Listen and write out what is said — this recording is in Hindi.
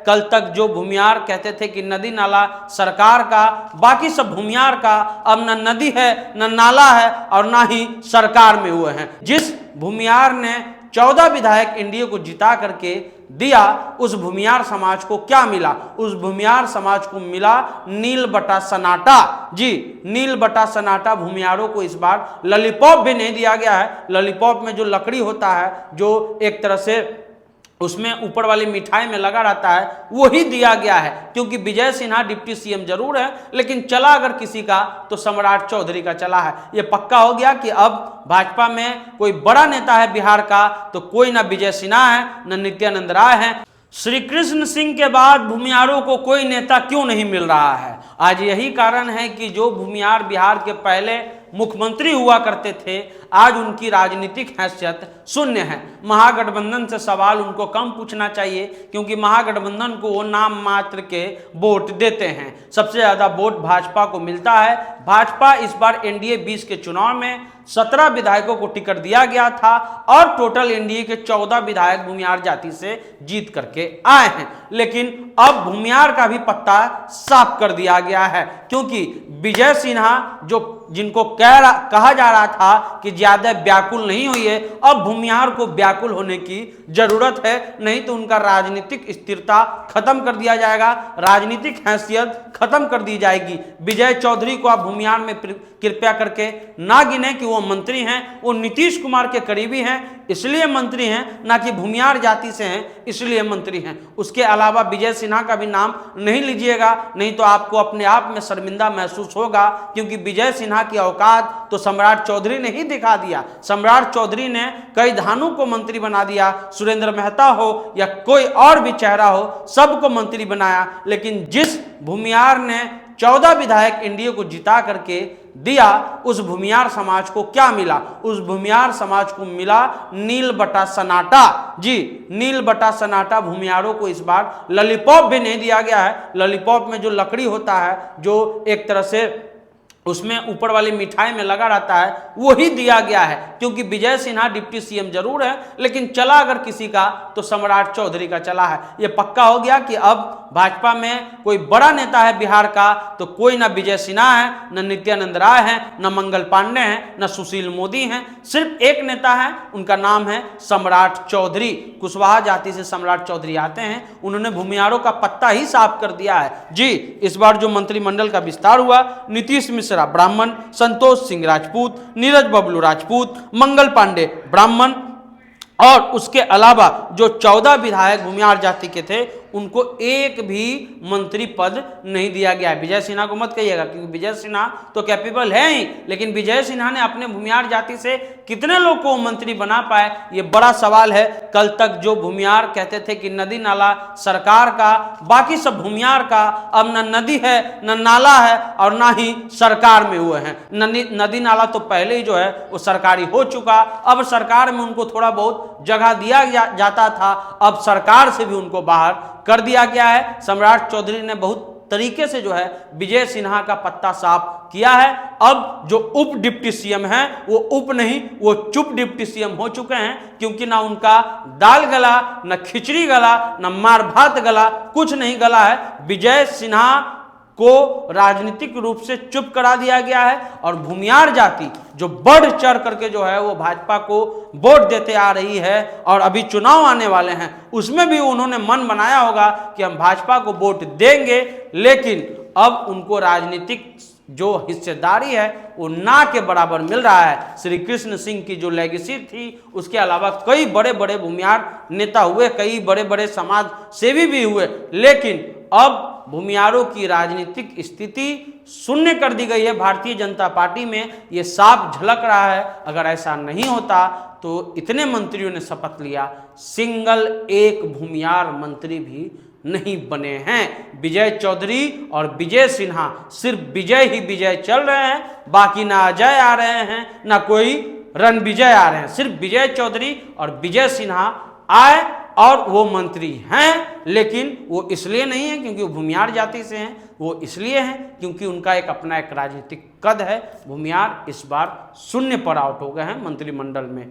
कल तक जो भूमियार कहते थे कि नदी नाला सरकार का, बाकी सब भूमियार का, अब न नदी है न नाला है और ना ही सरकार में हुए हैं। जिस भूमियार ने 14 विधायक एनडीए को जिता करके दिया, उस भूमियार समाज को क्या मिला? उस भूमियार समाज को मिला नील बटा सन्नाटा। जी, नील बटा सन्नाटा। भूमियारों को इस बार लॉलीपॉप भी नहीं दिया गया है। लॉलीपॉप में जो लकड़ी होता है, जो एक तरह से उसमें ऊपर वाली मिठाई में लगा रहता है, वही दिया गया है। क्योंकि विजय सिन्हा डिप्टी सीएम जरूर है, लेकिन चला अगर किसी का तो सम्राट चौधरी का चला है। ये पक्का हो गया कि अब भाजपा में कोई बड़ा नेता है बिहार का तो कोई ना विजय सिन्हा है न नित्यानंद राय है। श्री कृष्ण सिंह के बाद भूमियारों को कोई नेता क्यों नहीं मिल रहा है? आज यही कारण है कि जो भूमियार बिहार के पहले मुख्यमंत्री हुआ करते थे, आज उनकी राजनीतिक हैसियत शून्य है। महागठबंधन से सवाल उनको कम पूछना चाहिए, क्योंकि महागठबंधन को वो नाम मात्र के वोट देते हैं। सबसे ज्यादा वोट भाजपा को मिलता है। भाजपा इस बार एनडीए 20 के चुनाव में 17 विधायकों को टिकट दिया गया था और टोटल एनडीए के 14 विधायक भूमियार जाति से जीत करके आए हैं। लेकिन अब भूमियार का भी पत्ता साफ कर दिया गया है, क्योंकि विजय सिन्हा जो जिनको कहा जा रहा था कि ज्यादा व्याकुल नहीं हुई है, अब भूमियार को व्याकुल होने की जरूरत है, नहीं तो उनका राजनीतिक स्थिरता खत्म कर दिया जाएगा, राजनीतिक हैसियत खत्म कर दी जाएगी। विजय चौधरी को आप भूमियार में कृपया करके ना गिने कि वो मंत्री हैं। वो नीतीश कुमार के करीबी हैं इसलिए मंत्री हैं, ना कि भूमियार जाति से हैं इसलिए मंत्री हैं। उसके अलावा विजय सिन्हा का भी नाम नहीं लीजिएगा, नहीं तो आपको अपने आप में शर्मिंदा महसूस होगा, क्योंकि विजय सिन्हा की औकात तो सम्राट चौधरी ने ही दिखा दिया। सम्राट चौधरी ने कई धानों को मंत्री बना दिया, सुरेंद्र मेहता हो या कोई और भी चेहरा हो, सबको मंत्री बनाया। लेकिन जिस भूमियार ने 14 विधायक एनडीए को जिता करके दिया, उस भूमियार समाज को क्या मिला? उस भूमियार समाज को मिला नील बटा सन्नाटा। जी, नील बटा सन्नाटा। भूमियारों को इस बार लॉलीपॉप भी नहीं दिया गया है। लॉलीपॉप में जो लकड़ी होता है, जो एक तरह से उसमें ऊपर वाली मिठाई में लगा रहता है, वही दिया गया है। क्योंकि विजय सिन्हा डिप्टी सीएम जरूर है, लेकिन चला अगर किसी का तो सम्राट चौधरी का चला है। ये पक्का हो गया कि अब भाजपा में कोई बड़ा नेता है बिहार का तो कोई ना विजय सिन्हा है, न नित्यानंद राय है, न मंगल पांडे हैं, न सुशील मोदी हैं। सिर्फ एक नेता है, उनका नाम है सम्राट चौधरी। कुशवाहा जाति से सम्राट चौधरी आते हैं। उन्होंने भूमियारों का पत्ता ही साफ कर दिया है। जी, इस बार जो मंत्रिमंडल का विस्तार हुआ, नीतीश मिश्रा ब्राह्मण, संतोष सिंह राजपूत, नीरज बबलू राजपूत, मंगल पांडे ब्राह्मण, और उसके अलावा जो 14 विधायक भूमियार जाति के थे, उनको एक भी मंत्री पद नहीं दिया गया है। विजय सिन्हा को मत कहिएगा, क्योंकि विजय सिन्हा तो कैपेबल है ही, लेकिन विजय सिन्हा ने अपने भूमियार जाति से कितने लोग को मंत्री बना पाए, ये बड़ा सवाल है। कल तक जो भूमियार कहते थे कि नदी नाला सरकार का, बाकी सब भूमियार का, अब न नदी है न नाला है और ना ही सरकार में हुए हैं। नदी नाला तो पहले ही जो है वो सरकारी हो चुका, अब सरकार में उनको थोड़ा बहुत जगह दिया जाता था, अब सरकार से भी उनको बाहर कर दिया गया है। सम्राट चौधरी ने बहुत तरीके से जो है विजय सिन्हा का पत्ता साफ किया है। अब जो उप डिप्टी सीएम हैं, वो उप नहीं, वो चुप डिप्टी सीएम हो चुके हैं, क्योंकि ना उनका दाल गला, न खिचड़ी गला, न मार भात गला, कुछ नहीं गला है। विजय सिन्हा को राजनीतिक रूप से चुप करा दिया गया है, और भूमियार जाति जो बढ़ चढ़ करके जो है वो भाजपा को वोट देते आ रही है, और अभी चुनाव आने वाले हैं, उसमें भी उन्होंने मन बनाया होगा कि हम भाजपा को वोट देंगे, लेकिन अब उनको राजनीतिक जो हिस्सेदारी है वो ना के बराबर मिल रहा है। श्री कृष्ण सिंह की जो लेगेसी थी, उसके अलावा कई बड़े बड़े भूमियार नेता हुए, कई बड़े बड़े समाज सेवी भी हुए, लेकिन अब भूमियारों की राजनीतिक स्थिति शून्य कर दी गई है भारतीय जनता पार्टी में। ये साफ झलक रहा है। अगर ऐसा नहीं होता तो इतने मंत्रियों ने शपथ लिया, सिंगल एक भूमियार मंत्री भी नहीं बने हैं। विजय चौधरी और विजय सिन्हा सिर्फ विजय ही विजय चल रहे हैं, बाकी ना अजय आ रहे हैं, ना कोई रणविजय आ रहे हैं। सिर्फ विजय चौधरी और विजय सिन्हा आए और वो मंत्री हैं, लेकिन वो इसलिए नहीं है क्योंकि वो भूमियार जाति से हैं, वो इसलिए हैं क्योंकि उनका एक अपना एक राजनीतिक कद है। भूमियार इस बार शून्य पर आउट हो गए हैं मंत्रिमंडल में।